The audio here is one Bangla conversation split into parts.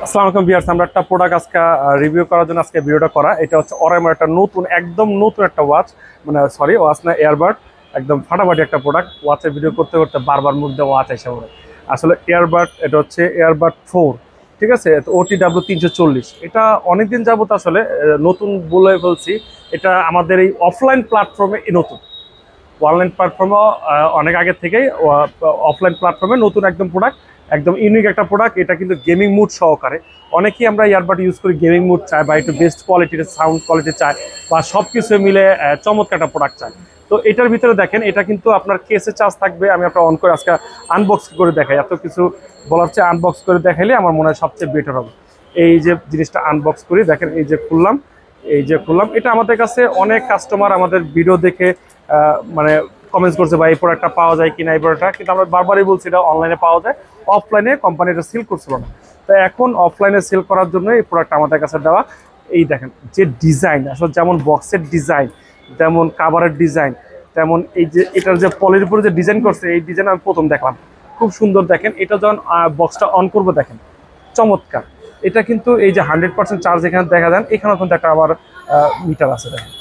আসসালামু আলাইকুম ভিউয়ার্স, আমরা একটা প্রোডাক্ট আজকে রিভিউ করার জন্য আজকে ভিডিওটা করা। এটা হচ্ছে অরাইমার একটা নতুন, একদম নতুন একটা ওয়াচ, মানে সরি ওয়াচ না, এয়ারবাড। একদম ফাটাফাটি একটা প্রোডাক্ট। ওয়াচের ভিডিও করতে করতে বারবার মুখ দিয়ে ওয়াচ এসে পড়ে। আসলে এয়ারবাড, এটা হচ্ছে এয়ারবাড 4, ঠিক আছে? OTW 340। এটা অনেকদিন যাবত আসলে নতুন বলে ফেলছি। এটা আমাদের এই অফলাইন প্ল্যাটফর্মে নতুন, অনলাইন প্ল্যাটফর্মে অনেক আগে থেকেই, অফলাইন প্ল্যাটফর্মে নতুন একদম প্রোডাক্ট, একদম ইউনিক একটা প্রোডাক্ট। এটা কিন্তু গেমিং মুড সহকারে। অনেকেই আমরা ইয়ারবাড ইউজ করি গেমিং মুড চাই, বা একটু বেস্ট কোয়ালিটির সাউন্ড কোয়ালিটি চাই, বা সব কিছু মিলে চমৎকার একটা প্রোডাক্ট চাই। তো এটার ভিতরে দেখেন, এটা কিন্তু আপনার কেসে চার্জ থাকবে। আমি আপনার অন করে আজকে আনবক্স করে দেখাই। এত কিছু বলার চেয়ে আনবক্স করে দেখাইলে আমার মনে হয় সবচেয়ে বেটার হবে। এই যে জিনিসটা আনবক্স করি, দেখেন এই যে খুললাম, এটা আমাদের কাছে অনেক কাস্টমার আমাদের ভিডিও দেখে মানে কমেন্টস করছে, ভাই এই প্রোডাক্টটা পাওয়া যায় কিনা, এই প্রোডাক্টটা। কিন্তু আমরা বারবারই বলছি এটা অনলাইনে পাওয়া যায়, অফলাইনে কোম্পানি এটা সেল করছিল না। তো এখন অফলাইনে সেল করার জন্য এই প্রোডাক্টটা আমাদের কাছে দেওয়া। এই দেখেন যে ডিজাইন, আসলে যেমন বক্সের ডিজাইন, যেমন কাভারের ডিজাইন, তেমন এই যে এটার যে পলির উপরে যে ডিজাইন করছে, এই ডিজাইন আমি প্রথম দেখলাম, খুব সুন্দর। দেখেন এটা যখন বক্সটা অন করবো, দেখেন চমৎকার। এটা কিন্তু এই যে 100% চার্জ এখানে দেখা যান, এখানেও কিন্তু একটা আবার মিটার আছে। দেখেন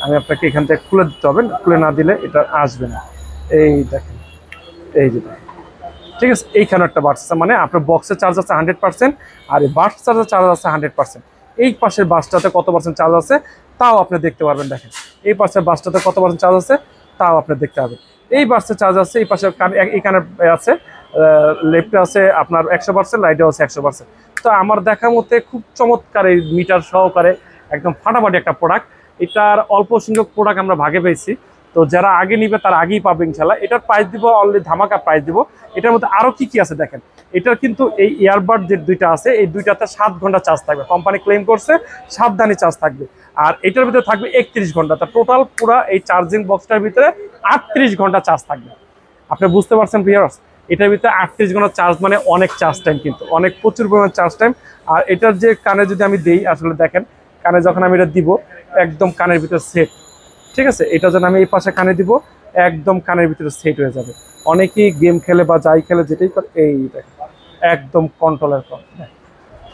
আমি আপনাকে এখান থেকে খুলে দিতে হবে, খুলে না দিলে এটা আসবে না। এই দেখেন, এই যে ঠিক আছে, এইখানে একটা বার্স আছে, মানে আপনার বক্সের চার্জ আছে 100%, আর এই বার্স চার্জের চার্জ আছে 100%। এই পাশের বাসটাতে কত পার্সেন্ট চার্জ আছে তাও আপনি দেখতে পারবেন। দেখেন এই পাশের বাসটাতে কত পার্সেন্ট চার্জ আছে তাও আপনি দেখতে পাবেন। এই বাসের চার্জ আছে, এই পাশে এইখানে আছে, লেফটে আছে আপনার 100%, রাইটে আছে 100%। তো আমার দেখা মতে খুব চমৎকার এই মিটার সহকারে একদম ফাটাফাটি একটা প্রোডাক্ট। এটার অল্প সংখ্যক প্রোডাক্ট আমরা ভাগে পেয়েছি। তো যারা আগে নিবে তারা আগেই পাবে ইনশাল্লাহ। এটার প্রাইস দিব অনলি ধামাকা প্রাইস দিব। এটার মধ্যে আরও কি কি আছে দেখেন। এটার কিন্তু এই ইয়ারবাড যে দুইটা আছে, এই দুইটাতে 7 ঘন্টা চার্জ থাকবে, কোম্পানি ক্লেম করছে সাবধানে চার্জ থাকবে। আর এটার ভিতরে থাকবে 31 ঘন্টা। তা টোটাল পুরো এই চার্জিং বক্সটার ভিতরে 38 ঘন্টা চার্জ থাকবে। আপনি বুঝতে পারছেন ভিউয়ার্স, এটার ভিতরে 38 ঘন্টা চার্জ মানে অনেক চার্জ টাইম, কিন্তু অনেক প্রচুর পরিমাণ চার্জ টাইম। আর এটার যে কানে যদি আমি দিই, আসলে দেখেন কানে যখন আমি এটা দিব, একদম কানের ভিতরে সেট, ঠিক আছে? এটা যেন আমি এই পাশে কানে দিব, একদম কানের ভিতরে সেট হয়ে যাবে। অনেকেই গেম খেলে বা যাই খেলে যেটাই করে, এই দেখেন একদম কন্ট্রোলের কর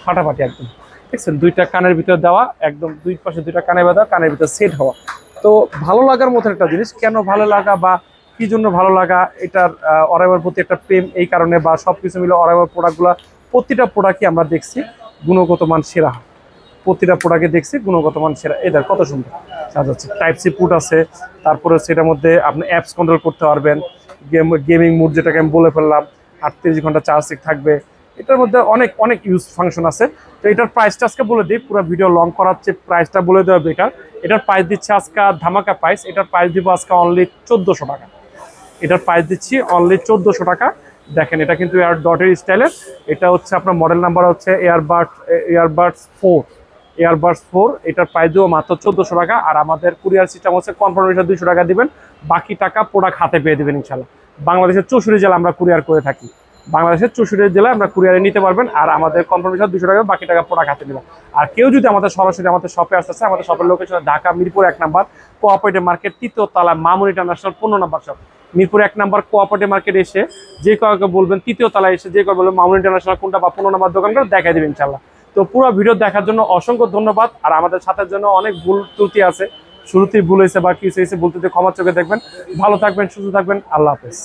ফাটাফাটি একদম, দেখছেন? দুইটা কানের ভিতরে দেওয়া, একদম দুই পাশে দুইটা কানে বাঁধা, কানের ভিতরে সেট হওয়া। তো ভালো লাগার মতো একটা জিনিস। কেন ভালো লাগা বা কি জন্য ভালো লাগা, এটার অরাইমার প্রতি একটা প্রেম, এই কারণে বা সবকিছু মিলে অরাইমার প্রোডাক্টগুলো, প্রতিটা প্রোডাক্টই আমরা দেখছি গুণগত মান সেরা। প্রতিটা প্রোডাক্টে দেখছি গুণগত মান সেরা। এদের কত সুন্দর চার্জ আছে, টাইপ সি পুট আছে। তারপরে সেটার মধ্যে আপনি অ্যাপস কন্ট্রোল করতে পারবেন, গেমিং মুড যেটাকে আমি বলে ফেললাম, 38 ঘন্টা চার্জ থাকবে। এটার মধ্যে অনেক অনেক ইউজ ফাংশন আছে। তো এটার প্রাইসটা আজকে বলে দিই, পুরো ভিডিও লং করাচ্ছে, প্রাইসটা বলে দেওয়া বেকার। এটার প্রাইস দিচ্ছে আজকে ধামাকা প্রাইস। এটার প্রাইস দিব আজকে অনলি 1400 টাকা। এটার প্রাইস দিচ্ছি অনলি 1400 টাকা। দেখেন এটা কিন্তু এয়ার ডটের স্টাইলের। এটা হচ্ছে আপনার মডেল নাম্বার হচ্ছে এয়ারবাডস 4, এয়ারবাডস 4। এটার প্রাইস দেবো মাত্র 1400 টাকা। আর আমাদের কুরিয়ার সিস্টেম হচ্ছে কনফার্মেশন 200 টাকা দিবেন, বাকি টাকা প্রোডাক্ট হাতে পেয়ে দেবেন ইনশাল্লাহ। বাংলাদেশের 64 জেলা আমরা কুরিয়ার করে থাকি, বাংলাদেশের 64 জেলায় আমরা কুরিয়ারে নিতে পারবেন। আর আমাদের কনফার্মেশন 200 টাকা, বাকি টাকা প্রোডাক্ট হাতে নেবেন। আর কেউ যদি আমাদের সরাসরি আমাদের শপে আসতেছে, আমাদের শপের location Dhaka Mirpur 1 number cooperative market, 3য় তলা, Mamun international 15 number shop. Mirpur 1 number cooperative market এসে যে কাউকে বলবেন 3য় তলায় এসে যে কাউকে বলবেন মামুন ইন্টারন্যাশনাল কোনটা বা 15 নাম্বার দোকান করে দেখাই দেবেন ইনশাল্লাহ। তো পুরো ভিডিও দেখার জন্য অসংখ্য ধন্যবাদ। আর আমাদের সাথে জন্য অনেক ভুল ত্রুটি আছে, শুরুতেই ভুল হয়েছে বা কিছু হয়েছে, ভুল ত্রুটি ক্ষমা চোখে দেখবেন। ভালো থাকবেন, সুস্থ থাকবেন, আল্লাহ হাফেজ।